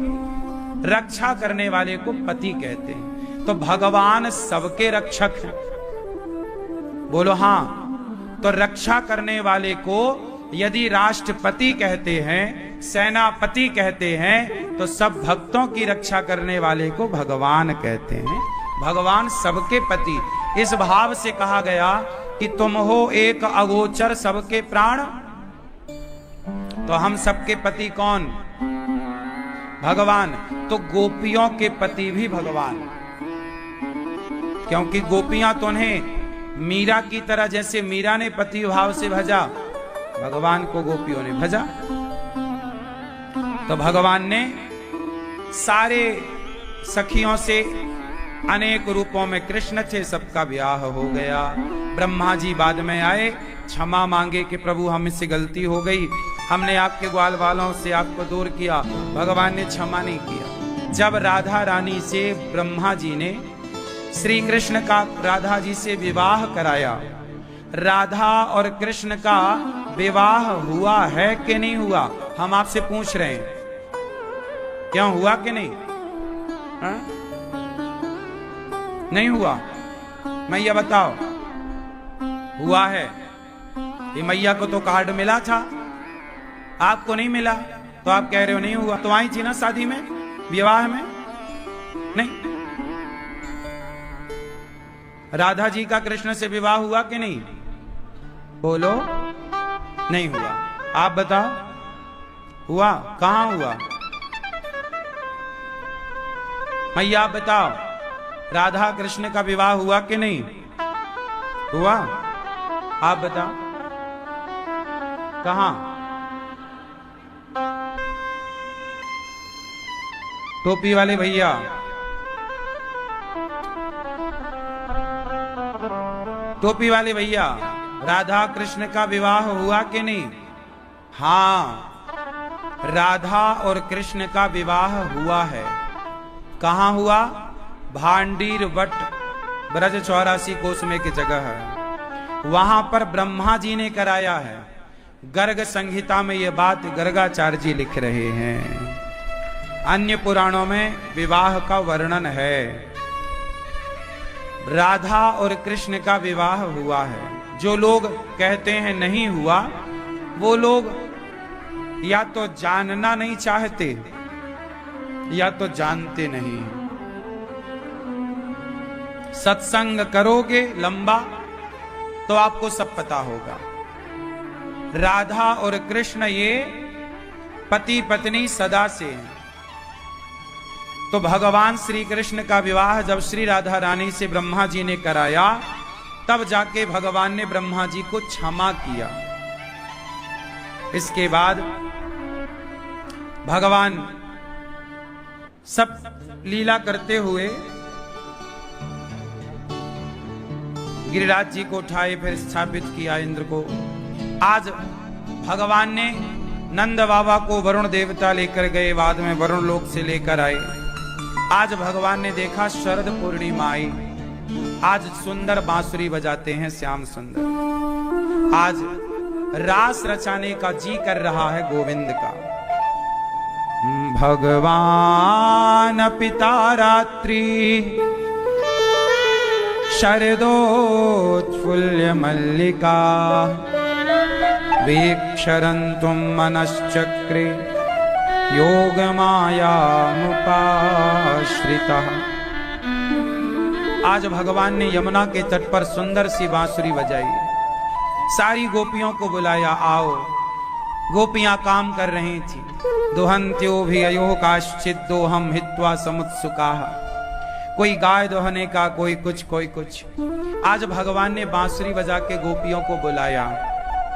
[SPEAKER 1] रक्षा करने वाले को पति कहते हैं। तो भगवान सबके रक्षक हैं। बोलो हाँ। तो रक्षा करने वाले को यदि राष्ट्रपति कहते हैं, सेनापति कहते हैं, तो सब भक्तों की रक्षा करने वाले को भगवान कहते हैं। भगवान सबके पति। इस भाव से कहा गया कि तुम हो एक अगोचर सबके प्राण। तो हम सबके पति कौन? भगवान। तो गोपियों के पति भी भगवान, क्योंकि गोपियां तो उन्हें मीरा की तरह, जैसे मीरा ने पति भाव से भजा, भगवान को गोपियों ने भजा। तो भगवान ने सारे सखियों से अनेक रूपों में कृष्ण थे, सबका ब्याह हो गया। ब्रह्मा जी बाद में आए, क्षमा मांगे कि प्रभु हमसे गलती हो गई, हमने आपके ग्वाल वालों से आपको दूर किया। भगवान ने क्षमा नहीं किया। जब राधा रानी से ब्रह्मा जी ने श्री कृष्ण का राधा जी से विवाह कराया, राधा और कृष्ण का विवाह हुआ है कि नहीं हुआ? हम आपसे पूछ रहे हैं, क्यों हुआ कि नहीं? हा? नहीं हुआ? मैया बताओ, हुआ है? ये मैया को तो कार्ड मिला था, आपको नहीं मिला, तो आप कह रहे हो नहीं हुआ। तो आई थी ना शादी में, विवाह में? नहीं। राधा जी का कृष्ण से विवाह हुआ कि नहीं? बोलो। नहीं हुआ। आप बताओ, हुआ? कहां हुआ? मैया आप बताओ, राधा कृष्ण का विवाह हुआ कि नहीं हुआ? आप बताओ, कहां? टोपी वाले भैया, टोपी वाले भैया, राधा कृष्ण का विवाह हुआ कि नहीं? हां, राधा और कृष्ण का विवाह हुआ है। कहां हुआ? भांडीर वट ब्रज 84 कोस में की जगह है, वहां पर ब्रह्मा जी ने कराया है। गर्ग संहिता में यह बात गर्गाचार्य जी लिख रहे हैं। अन्य पुराणों में विवाह का वर्णन है। राधा और कृष्ण का विवाह हुआ है। जो लोग कहते हैं नहीं हुआ, वो लोग या तो जानना नहीं चाहते या तो जानते नहीं। सत्संग करोगे लंबा तो आपको सब पता होगा। राधा और कृष्ण ये पति पत्नी सदा से हैं। तो भगवान श्री कृष्ण का विवाह जब श्री राधा रानी से ब्रह्मा जी ने कराया, तब जाके भगवान ने ब्रह्मा जी को क्षमा किया। इसके बाद भगवान सब लीला करते हुए गिरिराज जी को उठाए, फिर स्थापित किया इंद्र को। आज भगवान ने नंद बाबा को वरुण देवता लेकर गए, बाद में वरुण लोक से लेकर आए। आज भगवान ने देखा शरद पूर्णिमा आई, आज सुंदर बांसुरी बजाते हैं श्याम सुंदर। आज रास रचाने का जी कर रहा है गोविंद का। भगवान पिता रात्रि शरदोत्फुल्य मल्लिका वीक्षरन्तुम मनश्चक्रे योग माया मुपाश्रिता। आज भगवान ने यमुना के तट पर सुंदर सी बांसुरी बजाई, सारी गोपियों को बुलाया, आओ। गोपियां काम कर रही थी। दुहंत्यो भी अयो काश्चित दोहम हित्वा समुत्सुका। कोई गाय दोहने का, कोई कुछ कोई कुछ। आज भगवान ने बांसुरी बजा के गोपियों को बुलाया।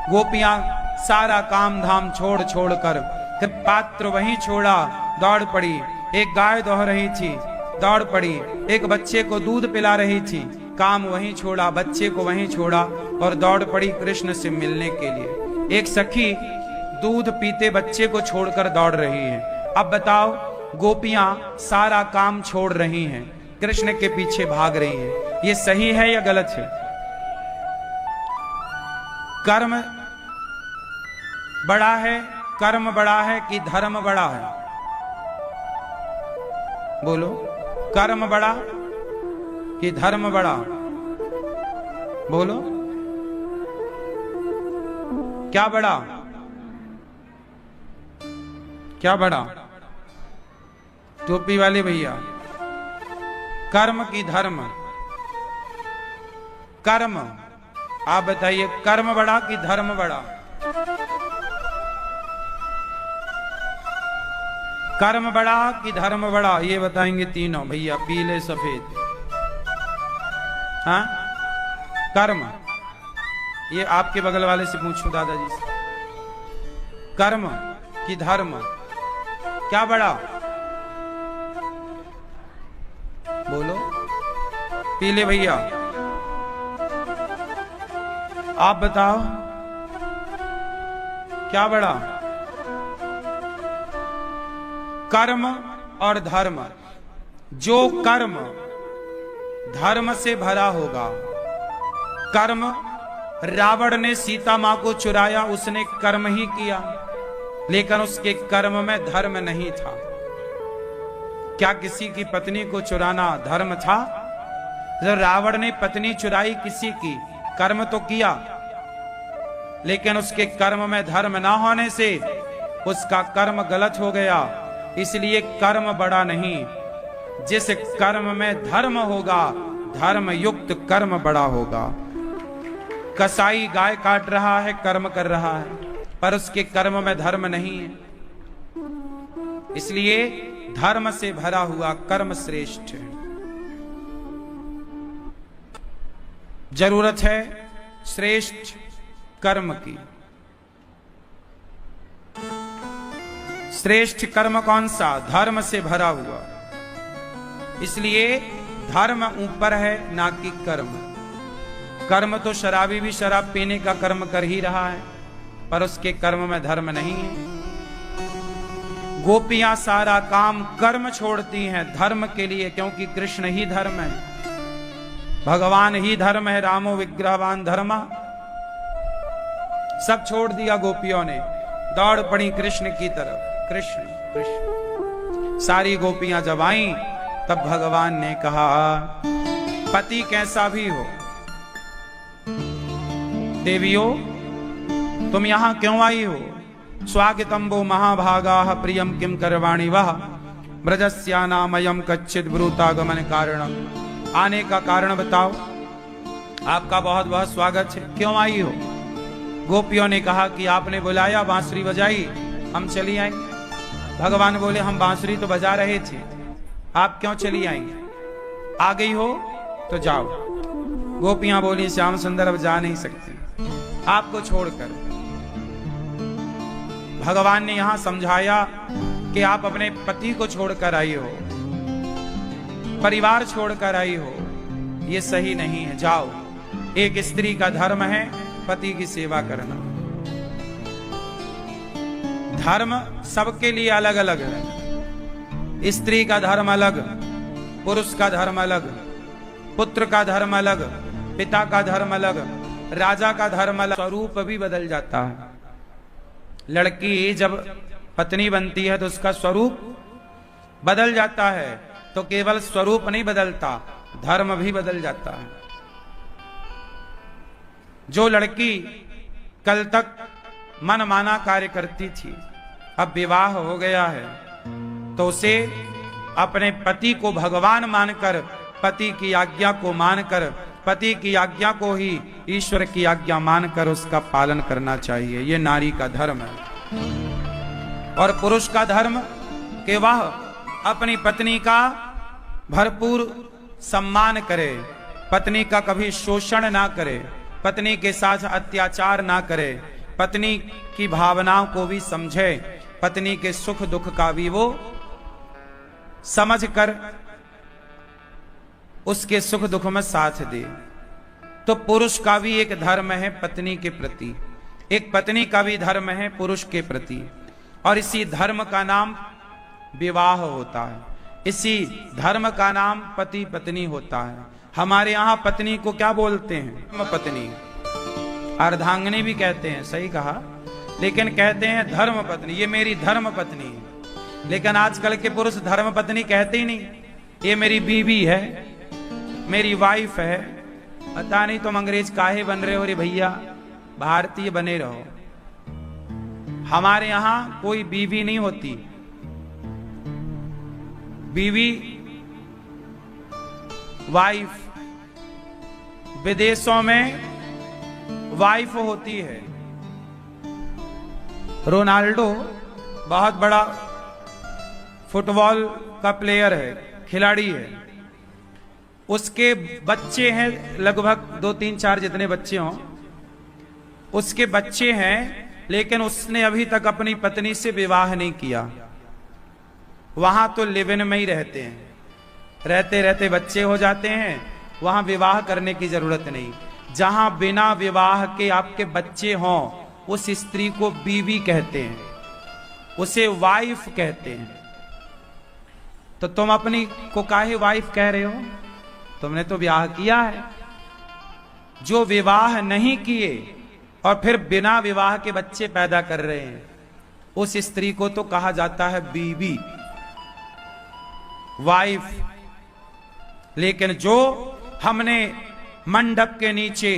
[SPEAKER 1] गोपियां सारा काम धाम छोड़ छोड़ कर, फिर पात्र वहीं छोड़ा, दौड़ पड़ी। एक गाय दोह रही थी, दौड़ पड़ी। एक बच्चे को दूध पिला रही थी, काम वहीं छोड़ा, बच्चे को वहीं छोड़ा और दौड़ पड़ी कृष्ण से मिलने के लिए। एक सखी दूध पीते बच्चे को छोड़कर दौड़ रही है। अब बताओ, गोपियां सारा काम छोड़ रही हैं, कृष्ण के पीछे भाग रही हैं। ये सही है या गलत है? कर्म बड़ा है, कर्म बड़ा है कि धर्म बड़ा है? बोलो, कर्म बड़ा कि धर्म बड़ा? बोलो, क्या बड़ा? क्या बड़ा? टोपी वाले भैया, कर्म की धर्म? कर्म, आप बताइए, कर्म बड़ा कि धर्म बड़ा? कर्म बड़ा कि धर्म बड़ा? ये बताएंगे तीनों भैया, पीले सफेद। हाँ, कर्म। ये आपके बगल वाले से पूछो, दादाजी से, कर्म कि धर्म, क्या बड़ा? बोलो, पीले भैया, आप बताओ, क्या बड़ा? कर्म और धर्म। जो कर्म धर्म से भरा होगा, कर्म, रावण ने सीता मां को चुराया, उसने कर्म ही किया, लेकिन उसके कर्म में धर्म नहीं था। क्या किसी की पत्नी को चुराना धर्म था? जब रावण ने पत्नी चुराई किसी की, कर्म तो किया, लेकिन उसके कर्म में धर्म ना होने से उसका कर्म गलत हो गया। इसलिए कर्म बड़ा नहीं, जिस कर्म में धर्म होगा, धर्म युक्त कर्म बड़ा होगा। कसाई गाय काट रहा है, कर्म कर रहा है, पर उसके कर्म में धर्म नहीं है। इसलिए धर्म से भरा हुआ कर्म श्रेष्ठ है। जरूरत है श्रेष्ठ कर्म की। श्रेष्ठ कर्म कौन सा? धर्म से भरा हुआ। इसलिए धर्म ऊपर है, ना कि कर्म। कर्म तो शराबी भी शराब पीने का कर्म कर ही रहा है, पर उसके कर्म में धर्म नहीं है। गोपियां सारा काम कर्म छोड़ती हैं धर्म के लिए, क्योंकि कृष्ण ही धर्म है, भगवान ही धर्म है, रामो विग्रहवान धर्मा। सब छोड़ दिया गोपियों ने, दौड़ पड़ी कृष्ण की तरफ। कृष्ण कृष्ण। सारी गोपियां जब आईं, तब भगवान ने कहा, पति कैसा भी हो, देवियों तुम यहां क्यों आई हो? स्वागतम वो महाभागाः प्रियम किम करवाणि वह ब्रजस्यानामयम् कच्चित् ब्रूतागमन कारणम। आने का कारण बताओ, आपका बहुत बहुत स्वागत है, क्यों आई हो? गोपियों ने कहा कि आपने बुलाया, बांसुरी बजाई, हम चली आई। भगवान बोले, हम बांसुरी तो बजा रहे थे, आप क्यों चली आई? आ गई हो तो जाओ। गोपियां बोली, श्याम सुंदर अब जा नहीं सकती आपको छोड़कर। भगवान ने यहां समझाया कि आप अपने पति को छोड़कर आई हो, परिवार छोड़कर आई हो, ये सही नहीं है, जाओ। एक स्त्री का धर्म है पति की सेवा करना। धर्म सबके लिए अलग अलग है। स्त्री का धर्म अलग, पुरुष का धर्म अलग, पुत्र का धर्म अलग, पिता का धर्म अलग, राजा का धर्म अलग। स्वरूप भी बदल जाता है। लड़की जब पत्नी बनती है तो उसका स्वरूप बदल जाता है। तो केवल स्वरूप नहीं बदलता, धर्म भी बदल जाता है। जो लड़की कल तक मन माना कार्य करती थी, अब विवाह हो गया है, तो उसे अपने पति को भगवान मानकर, पति की आज्ञा को मानकर, पति की आज्ञा को ही ईश्वर की आज्ञा मानकर उसका पालन करना चाहिए। ये नारी का धर्म है। और पुरुष का धर्म कि वह अपनी पत्नी का भरपूर सम्मान करे, पत्नी का कभी शोषण ना करे, पत्नी के साथ अत्याचार ना करे, पत्नी की भावनाओं को भी समझे, पत्नी के सुख दुख का भी वो समझ कर उसके सुख दुख में साथ दे। तो पुरुष का भी एक धर्म है पत्नी के प्रति, एक पत्नी का भी धर्म है पुरुष के प्रति। और इसी धर्म का नाम विवाह होता है, इसी धर्म का नाम पति पत्नी होता है। हमारे यहाँ पत्नी को क्या बोलते हैं? पत्नी, अर्धांगिनी भी कहते हैं, सही कहा। लेकिन कहते हैं धर्म पत्नी, ये मेरी धर्म पत्नी है। लेकिन आजकल के पुरुष धर्म पत्नी कहते ही नहीं, ये मेरी बीवी है, मेरी वाइफ है। पता नहीं तुम अंग्रेज काहे बन रहे हो रे भैया, भारतीय बने रहो। हमारे यहां कोई बीवी नहीं होती। बीवी वाइफ, विदेशों में वाइफ होती है। रोनाल्डो बहुत बड़ा फुटबॉल का प्लेयर है, खिलाड़ी है। उसके बच्चे हैं लगभग 2-3-4 जितने बच्चे हों, उसके बच्चे हैं, लेकिन उसने अभी तक अपनी पत्नी से विवाह नहीं किया। वहां तो लिव इन में ही रहते हैं, रहते रहते बच्चे हो जाते हैं, वहां विवाह करने की जरूरत नहीं। जहां बिना विवाह के आपके बच्चे हों, उस स्त्री को बीवी कहते हैं, उसे वाइफ कहते हैं। तो तुम अपनी को काहे वाइफ कह रहे हो? तुमने तो विवाह किया है। जो विवाह नहीं किए और फिर बिना विवाह के बच्चे पैदा कर रहे हैं, उस स्त्री को तो कहा जाता है बीवी, वाइफ। लेकिन जो हमने मंडप के नीचे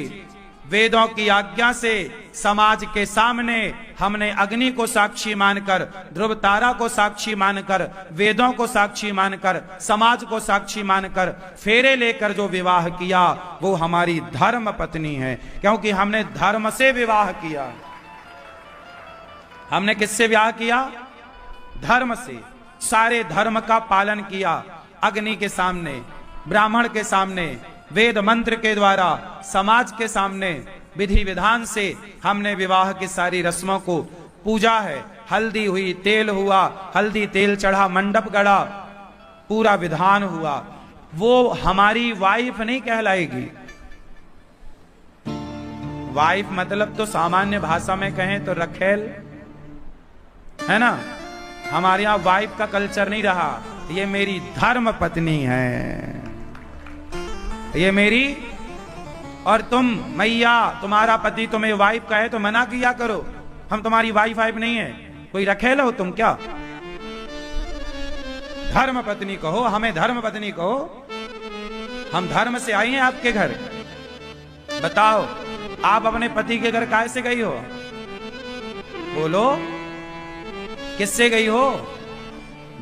[SPEAKER 1] वेदों की आज्ञा से समाज के सामने हमने अग्नि को साक्षी मानकर, ध्रुव तारा को साक्षी मानकर, वेदों को साक्षी मानकर, समाज को साक्षी मानकर फेरे लेकर जो विवाह किया, वो हमारी धर्म पत्नी है। क्योंकि हमने धर्म से विवाह किया। हमने किससे विवाह किया? धर्म से। सारे धर्म का पालन किया। अग्नि के सामने, ब्राह्मण के सामने, वेद मंत्र के द्वारा, समाज के सामने, विधि विधान से हमने विवाह की सारी रस्मों को पूजा है। हल्दी हुई, तेल हुआ, हल्दी तेल चढ़ा, मंडप गड़ा, पूरा विधान हुआ। वो हमारी वाइफ नहीं कहलाएगी। वाइफ मतलब तो सामान्य भाषा में कहें तो रखेल है ना। हमारे यहां वाइफ का कल्चर नहीं रहा। ये मेरी धर्म पत्नी है, ये मेरी। और तुम मैया, तुम्हारा पति तुम्हें वाइफ कहे तो मना किया करो, हम तुम्हारी वाइफ नहीं है। कोई रखेल हो तुम क्या? धर्म पत्नी कहो, हमें धर्म पत्नी कहो। हम धर्म से आई हैं आपके घर। बताओ, आप अपने पति के घर काहे से गई हो? बोलो, किससे गई हो?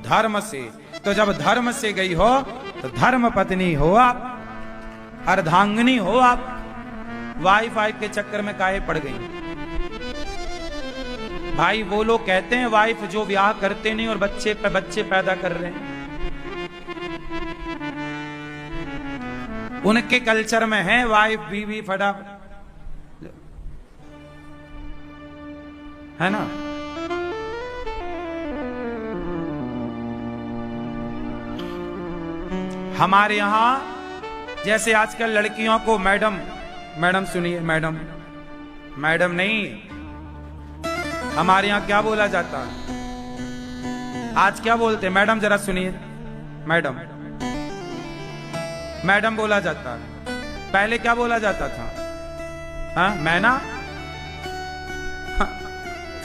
[SPEAKER 1] धर्म से। तो जब धर्म से गई हो तो धर्म पत्नी हो आप, अर्धांगिनी हो आप। वाइफ के चक्कर में काहे पड़ गई? भाई वो लोग कहते हैं वाइफ जो ब्याह करते नहीं और बच्चे पैदा कर रहे हैं, उनके कल्चर में है वाइफ बीवी फटाफट, है ना। हमारे यहां जैसे आजकल लड़कियों को मैडम, मैडम सुनिए, मैडम, मैडम नहीं, हमारे यहां क्या बोला जाता है? आज क्या बोलते हैं? मैडम जरा सुनिए, मैडम, मैडम बोला जाता है। पहले क्या बोला जाता था? हाँ, मैना।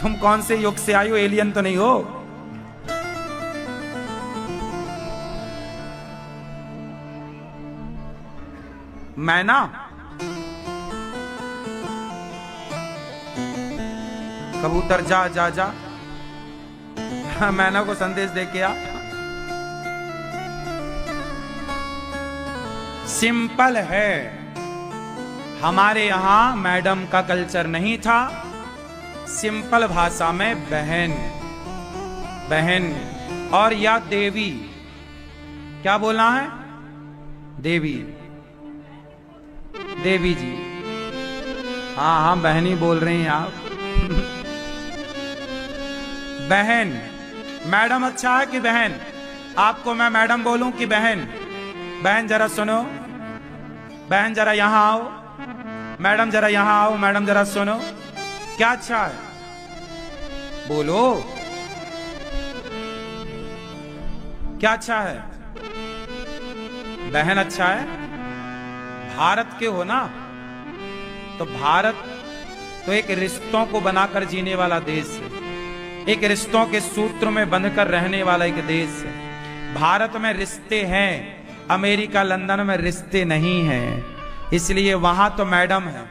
[SPEAKER 1] तुम कौन से युग से आई हो? एलियन तो नहीं हो? मैना, कबूतर जा जा जा, मैना को संदेश दे के आ। सिंपल है। हमारे यहां मैडम का कल्चर नहीं था। सिंपल भाषा में बहन, बहन और या देवी। क्या बोलना है? देवी, देवी जी। हाँ हाँ, बहनी बोल रही हैं आप। बहन। मैडम अच्छा है कि बहन? आपको मैं मैडम बोलूं कि बहन? बहन जरा सुनो, बहन जरा यहां आओ, मैडम जरा यहां आओ, मैडम जरा सुनो। क्या अच्छा है? बोलो, क्या अच्छा है? बहन अच्छा है। भारत के हो ना, तो भारत तो एक रिश्तों को बनाकर जीने वाला देश है, एक रिश्तों के सूत्र में बंधकर रहने वाला एक देश है। भारत में रिश्ते हैं, अमेरिका लंदन में रिश्ते नहीं हैं, इसलिए वहां तो मैडम है।